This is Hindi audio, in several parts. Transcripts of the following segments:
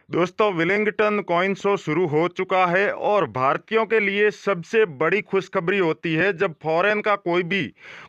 दोस्तों, विलिंगटन कॉइन शो शुरू हो चुका है और भारतीयों के लिए सबसे बड़ी खुशखबरी होती है जब फॉरेन का कोई भी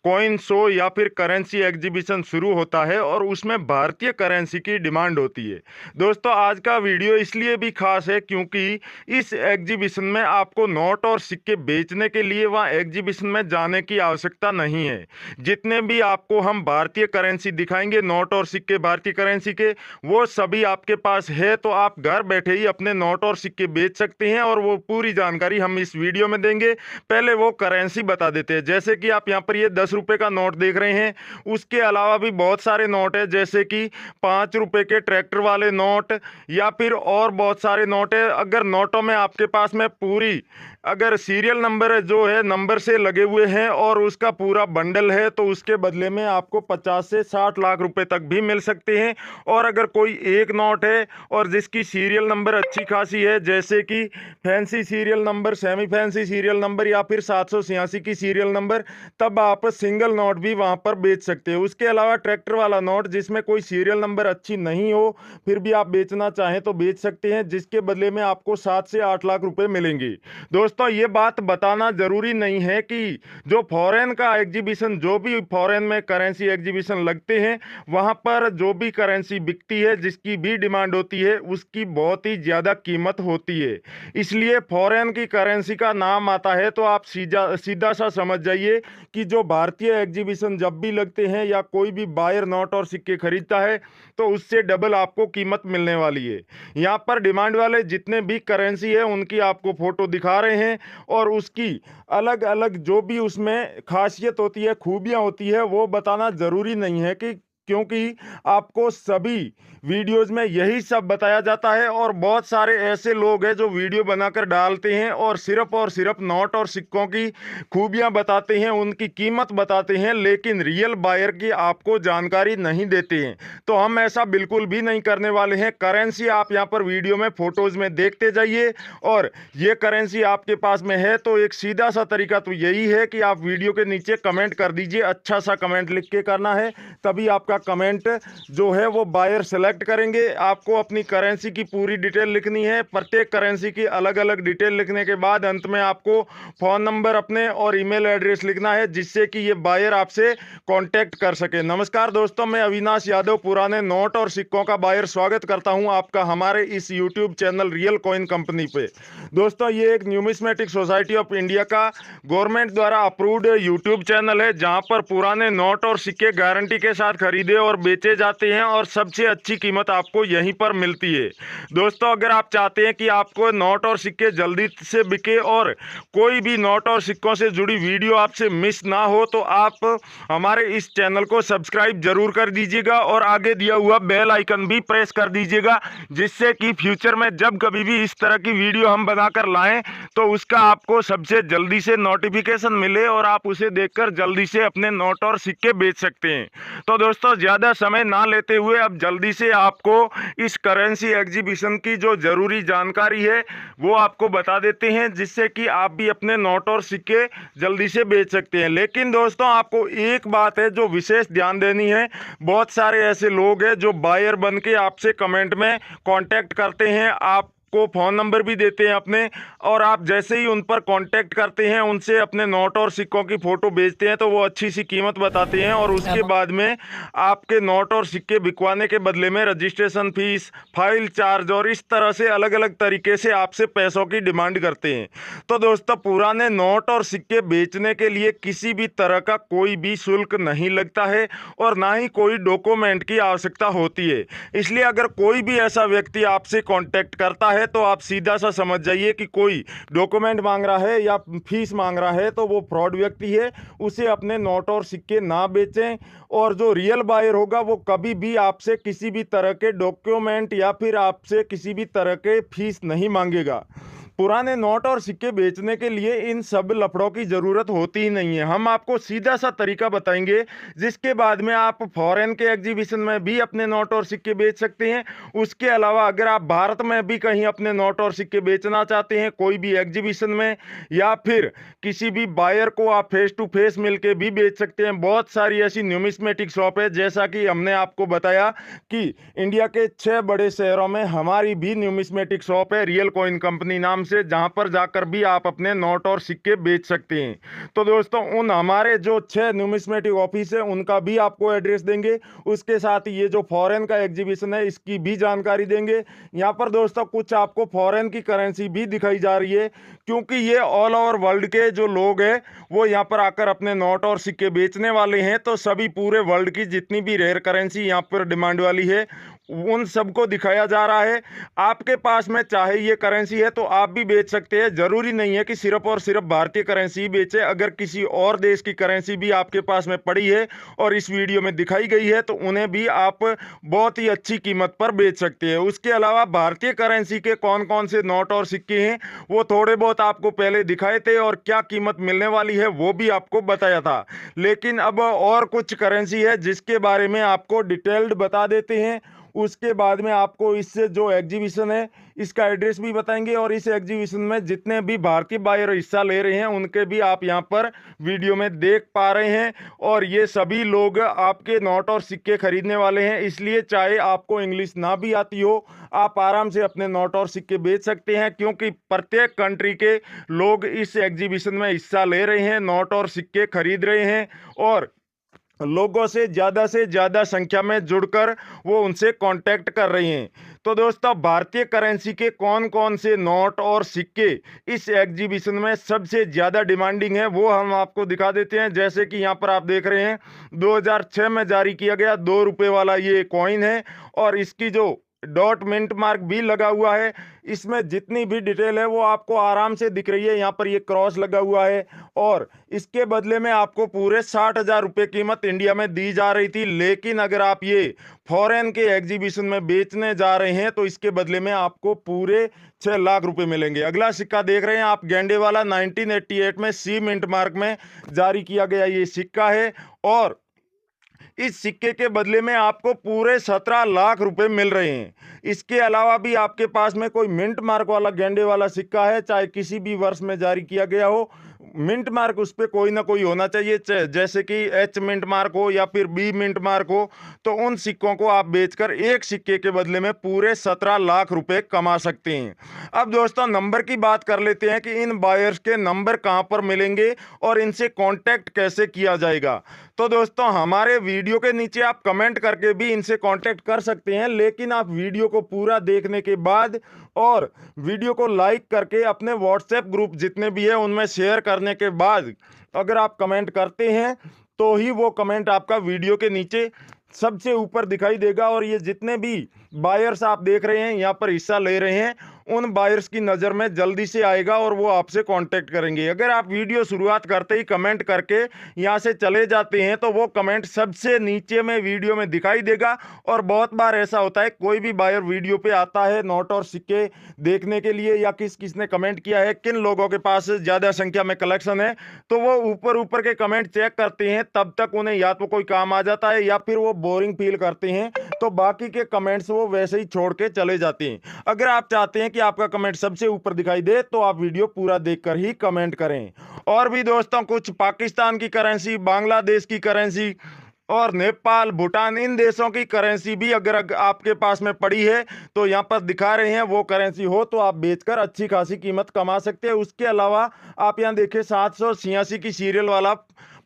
कॉइन शो या फिर करेंसी एग्जीबिशन शुरू होता है और उसमें भारतीय करेंसी की डिमांड होती है। दोस्तों, आज का वीडियो इसलिए भी खास है क्योंकि इस एग्जीबिशन में आपको नोट और सिक्के बेचने के लिए वहाँ एग्जीबिशन में जाने की आवश्यकता नहीं है। जितने भी आपको हम भारतीय करेंसी दिखाएंगे, नोट और सिक्के भारतीय करेंसी के, वो सभी आपके पास है। तो आप घर बैठे ही अपने नोट और सिक्के बेच सकते हैं और वो पूरी जानकारी हम इस वीडियो में देंगे। पहले वो करेंसी बता देते हैं। जैसे कि आप यहाँ पर ये 10 रुपए का नोट देख रहे हैं, उसके अलावा भी बहुत सारे नोट है, जैसे कि 5 रुपए के ट्रैक्टर वाले नोट या फिर और बहुत सारे नोट है। अगर नोटों में आपके पास में पूरी अगर सीरियल नंबर जो है नंबर से लगे हुए हैं और उसका पूरा बंडल है, तो उसके बदले में आपको 50 से 60 लाख रुपए तक भी मिल सकते हैं। और अगर कोई एक नोट है और जिसकी सीरियल नंबर अच्छी खासी है, जैसे कि fancy serial number, semi fancy serial number या फिर 786 की सीरियल नंबर, तब आप सिंगल नोट भी वहां पर बेच सकते हो। उसके अलावा ट्रैक्टर वाला नोट जिसमें कोई सीरियल नंबर अच्छी नहीं हो, फिर भी आप बेचना चाहें तो बेच सकते हैं, जिसके बदले में आपको 7 से 8 लाख रुपए मिलेंगे। दोस्तों, ये बात बताना जरूरी नहीं है कि जो फॉरेन का एग्जीबिशन, जो भी फॉरेन में करेंसी एग्जीबिशन लगते हैं, वहां पर जो भी करेंसी बिकती है, जिसकी भी डिमांड होती है, उसकी बहुत ही ज़्यादा कीमत होती है। इसलिए फॉरेन की करेंसी का नाम आता है तो आप सीधा सीधा सा समझ जाइए कि जो भारतीय एग्जीबिशन जब भी लगते हैं या कोई भी बायर नोट और सिक्के खरीदता है, तो उससे डबल आपको कीमत मिलने वाली है। यहाँ पर डिमांड वाले जितने भी करेंसी है उनकी आपको फोटो दिखा रहे हैं और उसकी अलग अलग जो भी उसमें खासियत होती है, खूबियाँ होती है, वो बताना ज़रूरी नहीं है कि क्योंकि आपको सभी वीडियोस में यही सब बताया जाता है। और बहुत सारे ऐसे लोग हैं जो वीडियो बनाकर डालते हैं और सिर्फ नोट और सिक्कों की खूबियां बताते हैं, उनकी कीमत बताते हैं, लेकिन रियल बायर की आपको जानकारी नहीं देते हैं। तो हम ऐसा बिल्कुल भी नहीं करने वाले हैं। करेंसी आप यहाँ पर वीडियो में फोटोज में देखते जाइए और ये करेंसी आपके पास में है तो एक सीधा सा तरीका तो यही है कि आप वीडियो के नीचे कमेंट कर दीजिए। अच्छा सा कमेंट लिख के करना है, तभी आपका कमेंट जो है वो बायर सेलेक्ट करेंगे। आपको अपनी करेंसी की पूरी डिटेल लिखनी है, प्रत्येक करेंसी की अलग अलग डिटेल लिखने के बाद अंत में आपको फ़ोन नंबर अपने और ईमेल एड्रेस लिखना है, जिससे कि ये बायर आपसे कांटेक्ट कर सके। नमस्कार दोस्तों, मैं अविनाश यादव, पुराने नोट और सिक्कों का बायर, स्वागत करता हूं आपका हमारे इस YouTube channel real coin company पे। दोस्तों, ये एक न्यूमिस्मेटिक सोसाइटी ऑफ इंडिया का गवर्नमेंट द्वारा अप्रूव्ड यूट्यूब चैनल है, जहां पर पुराने नोट और सिक्के गारंटी के साथ खरीदे और बेचे जाते हैं और सबसे अच्छी कीमत आपको यहीं पर मिलती है। दोस्तों, अगर आप चाहते हैं कि आपको नोट और सिक्के जल्दी से बिके और कोई भी नोट और सिक्कों से जुड़ी वीडियो आपसे मिस ना हो, तो आप हमारे इस चैनल को सब्सक्राइब जरूर कर दीजिएगा और आगे दिया हुआ बेल आइकन भी प्रेस कर दीजिएगा, जिससे कि फ्यूचर में जब कभी भी इस तरह की वीडियो हम बनाकर लाएं तो उसका आपको सबसे जल्दी से नोटिफिकेशन मिले और आप उसे देखकर जल्दी से अपने नोट और सिक्के बेच सकते हैं। तो दोस्तों, ज़्यादा समय ना लेते हुए अब जल्दी से आपको इस करेंसी एग्जीबिशन की जो ज़रूरी जानकारी है वो आपको बता देते हैं, जिससे कि आप भी अपने नोट और सिक्के जल्दी से बेच सकते हैं। लेकिन दोस्तों, आपको एक बात है जो विशेष ध्यान देनी है। बहुत सारे ऐसे लोग हैं जो बायर बन के आपसे कमेंट में कांटेक्ट करते हैं, आप को फ़ोन नंबर भी देते हैं अपने, और आप जैसे ही उन पर कांटेक्ट करते हैं, उनसे अपने नोट और सिक्कों की फ़ोटो भेजते हैं, तो वो अच्छी सी कीमत बताते हैं और उसके बाद में आपके नोट और सिक्के बिकवाने के बदले में रजिस्ट्रेशन फीस, फाइल चार्ज और इस तरह से अलग अलग तरीके से आपसे पैसों की डिमांड करते हैं। तो दोस्तों, पुराने नोट और सिक्के बेचने के लिए किसी भी तरह का कोई भी शुल्क नहीं लगता है और ना ही कोई डॉक्यूमेंट की आवश्यकता होती है। इसलिए अगर कोई भी ऐसा व्यक्ति आपसे कांटेक्ट करता है तो आप सीधा सा समझ जाइए कि कोई डॉक्यूमेंट मांग रहा है या फीस मांग रहा है, तो वो फ्रॉड व्यक्ति है। उसे अपने नोट और सिक्के ना बेचें। और जो रियल बायर होगा वो कभी भी आपसे किसी भी तरह के डॉक्यूमेंट या फिर आपसे किसी भी तरह के फीस नहीं मांगेगा। पुराने नोट और सिक्के बेचने के लिए इन सब लफड़ों की ज़रूरत होती ही नहीं है। हम आपको सीधा सा तरीका बताएंगे जिसके बाद में आप फॉरेन के एग्जीबिशन में भी अपने नोट और सिक्के बेच सकते हैं। उसके अलावा अगर आप भारत में भी कहीं अपने नोट और सिक्के बेचना चाहते हैं कोई भी एग्जीबिशन में, या फिर किसी भी बायर को आप फेस टू फेस मिलके भी बेच सकते हैं। बहुत सारी ऐसी न्यूमिस्मेटिक शॉप है, जैसा कि हमने आपको बताया कि इंडिया के 6 बड़े शहरों में हमारी भी न्यूमिस्मेटिक शॉप है, रियल कॉइन कंपनी नाम से, जहां पर जाकर भी आप अपने नोट और सिक्के बेच सकते हैं। तो दोस्तों उन हमारे जो 6 न्यूमिस्मेटिक ऑफिस है उनका भी आपको एड्रेस देंगे। उसके साथ ये जो फॉरेन का एग्जीबिशन है इसकी भी जानकारी देंगे। यहाँ पर दोस्तों कुछ आपको फॉरेन की करेंसी भी दिखाई जा रही है, क्योंकि ये ऑल ओवर वर्ल्ड के जो लोग हैं वो यहाँ पर आकर अपने नोट और सिक्के बेचने वाले हैं। तो सभी पूरे वर्ल्ड की जितनी भी रेयर करेंसी यहाँ पर डिमांड वाली है उन सबको दिखाया जा रहा है। आपके पास में चाहे ये करेंसी है तो आप भी बेच सकते हैं। जरूरी नहीं है कि सिर्फ और सिर्फ भारतीय करेंसी ही बेचे। अगर किसी और देश की करेंसी भी आपके पास में पड़ी है और इस वीडियो में दिखाई गई है तो उन्हें भी आप बहुत ही अच्छी कीमत पर बेच सकते हैं। उसके अलावा भारतीय करेंसी के कौन कौन से नोट और सिक्के हैं वो थोड़े बहुत आपको पहले दिखाए थे और क्या कीमत मिलने वाली है वो भी आपको बताया था। लेकिन अब और कुछ करेंसी है जिसके बारे में आपको डिटेल्ड बता देते हैं। उसके बाद में आपको इससे जो एग्जीबिशन है इसका एड्रेस भी बताएंगे, और इस एग्जीबिशन में जितने भी भारतीय बायर हिस्सा ले रहे हैं उनके भी आप यहां पर वीडियो में देख पा रहे हैं। और ये सभी लोग आपके नोट और सिक्के खरीदने वाले हैं, इसलिए चाहे आपको इंग्लिश ना भी आती हो आप आराम से अपने नोट और सिक्के बेच सकते हैं, क्योंकि प्रत्येक कंट्री के लोग इस एग्जीबिशन में हिस्सा ले रहे हैं, नोट और सिक्के खरीद रहे हैं और लोगों से ज़्यादा संख्या में जुड़कर वो उनसे कांटेक्ट कर रही हैं। तो दोस्तों भारतीय करेंसी के कौन कौन से नोट और सिक्के इस एग्जीबिशन में सबसे ज़्यादा डिमांडिंग है वो हम आपको दिखा देते हैं। जैसे कि यहाँ पर आप देख रहे हैं 2006 में जारी किया गया 2 रुपये वाला ये कॉइन है और इसकी जो डॉट मिंट मार्क भी लगा हुआ है। इसमें जितनी भी डिटेल है वो आपको आराम से दिख रही है। यहाँ पर ये क्रॉस लगा हुआ है और इसके बदले में आपको पूरे 60,000 रुपये कीमत इंडिया में दी जा रही थी। लेकिन अगर आप ये फॉरेन के एग्जीबिशन में बेचने जा रहे हैं तो इसके बदले में आपको पूरे 6 लाख रुपए मिलेंगे। अगला सिक्का देख रहे हैं आप, गेंडे वाला 1988 में सी मिंट मार्क में जारी किया गया ये सिक्का है और इस सिक्के के बदले में आपको पूरे 17 लाख रुपए मिल रहे हैं। इसके अलावा भी आपके पास में कोई मिंट मार्क वाला गेंडे वाला सिक्का है, चाहे किसी भी वर्ष में जारी किया गया हो, मिंट मार्क उस पर कोई ना कोई होना चाहिए, जैसे कि एच मिंट मार्क हो या फिर बी मिंट मार्क हो, तो उन सिक्कों को आप बेचकर एक सिक्के के बदले में पूरे 17 लाख रुपए कमा सकते हैं। अब दोस्तों नंबर की बात कर लेते हैं कि इन बायर्स के नंबर कहां पर मिलेंगे और इनसे कांटेक्ट कैसे किया जाएगा। तो दोस्तों हमारे वीडियो के नीचे आप कमेंट करके भी इनसे कांटेक्ट कर सकते हैं, लेकिन आप वीडियो को पूरा देखने के बाद और वीडियो को लाइक करके अपने व्हाट्सएप ग्रुप जितने भी है उनमें शेयर करने के बाद अगर आप कमेंट करते हैं तो ही वो कमेंट आपका वीडियो के नीचे सबसे ऊपर दिखाई देगा। और ये जितने भी बायर्स आप देख रहे हैं यहाँ पर हिस्सा ले रहे हैं उन बायर्स की नज़र में जल्दी से आएगा और वो आपसे कांटेक्ट करेंगे। अगर आप वीडियो शुरुआत करते ही कमेंट करके यहाँ से चले जाते हैं तो वो कमेंट सबसे नीचे में वीडियो में दिखाई देगा। और बहुत बार ऐसा होता है कोई भी बायर वीडियो पे आता है नोट और सिक्के देखने के लिए या किसने कमेंट किया है, किन लोगों के पास ज़्यादा संख्या में कलेक्शन है, तो वो ऊपर के कमेंट चेक करते हैं। तब तक उन्हें या तो कोई काम आ जाता है या फिर वो बोरिंग फील करते हैं, तो बाकी के कमेंट्स वो वैसे ही छोड़ के चले जाते हैं। अगर आप चाहते हैं कि आपका कमेंट सबसे ऊपर दिखाई दे तो आप वीडियो पूरा देखकर ही कमेंट करें। और भी दोस्तों कुछ पाकिस्तान की करेंसी, बांग्लादेश की करेंसी और नेपाल, भूटान, इन देशों की करेंसी भी अगर आपके पास में पड़ी है तो यहाँ पर दिखा रहे हैं, वो करेंसी हो तो आप बेचकर अच्छी खासी कीमत कमा सकते हैं। उसके अलावा आप यहाँ देखिए 786 की सीरियल वाला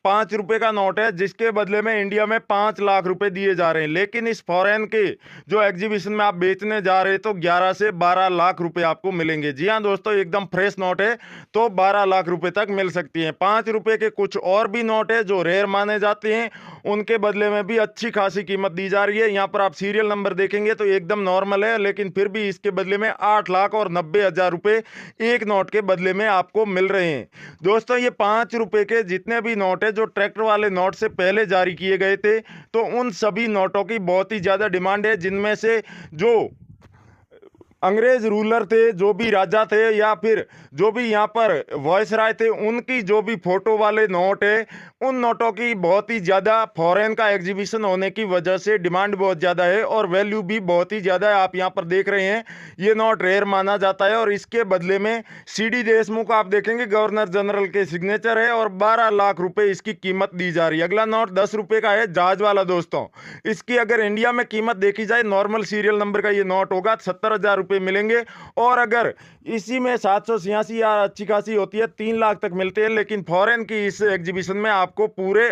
5 रुपए का नोट है जिसके बदले में इंडिया में 5 लाख रुपए दिए जा रहे हैं। लेकिन इस फॉरेन के जो एग्जीबिशन में आप बेचने जा रहे हैं तो 11 से 12 लाख रुपए आपको मिलेंगे। जी हाँ दोस्तों, एकदम फ्रेश नोट है तो 12 लाख रुपए तक मिल सकती हैं। 5 रुपए के कुछ और भी नोट है जो रेयर माने जाते हैं, उनके बदले में भी अच्छी खासी कीमत दी जा रही है। यहाँ पर आप सीरियल नंबर देखेंगे तो एकदम नॉर्मल है, लेकिन फिर भी इसके बदले में 8 लाख और 90,000 रुपए एक नोट के बदले में आपको मिल रहे हैं। दोस्तों ये 5 रुपए के जितने भी नोट है जो ट्रैक्टर वाले नोट से पहले जारी किए गए थे, तो उन सभी नोटों की बहुत ही ज़्यादा डिमांड है, जिनमें से जो अंग्रेज रूलर थे, जो भी राजा थे या फिर जो भी यहाँ पर वॉयसराय थे, उनकी जो भी फोटो वाले नोट है, उन नोटों की बहुत ही ज़्यादा फॉरेन का एग्जीबिशन होने की वजह से डिमांड बहुत ज़्यादा है और वैल्यू भी बहुत ही ज़्यादा है। आप यहाँ पर देख रहे हैं, ये नोट रेयर माना जाता है और इसके बदले में सीडी देशमुख आप देखेंगे गवर्नर जनरल के सिग्नेचर है और 12 लाख रुपए इसकी कीमत दी जा रही है। अगला नोट 10 रुपए का है, जहाज वाला दोस्तों। इसकी अगर इंडिया में कीमत देखी जाए, नॉर्मल सीरियल नंबर का ये नोट होगा, 70,000 रुपये मिलेंगे। और अगर इसी में 786 या अच्छी खासी होती है, 3 लाख तक मिलते हैं। लेकिन फॉरेन की इस एग्जीबिशन में आपको पूरे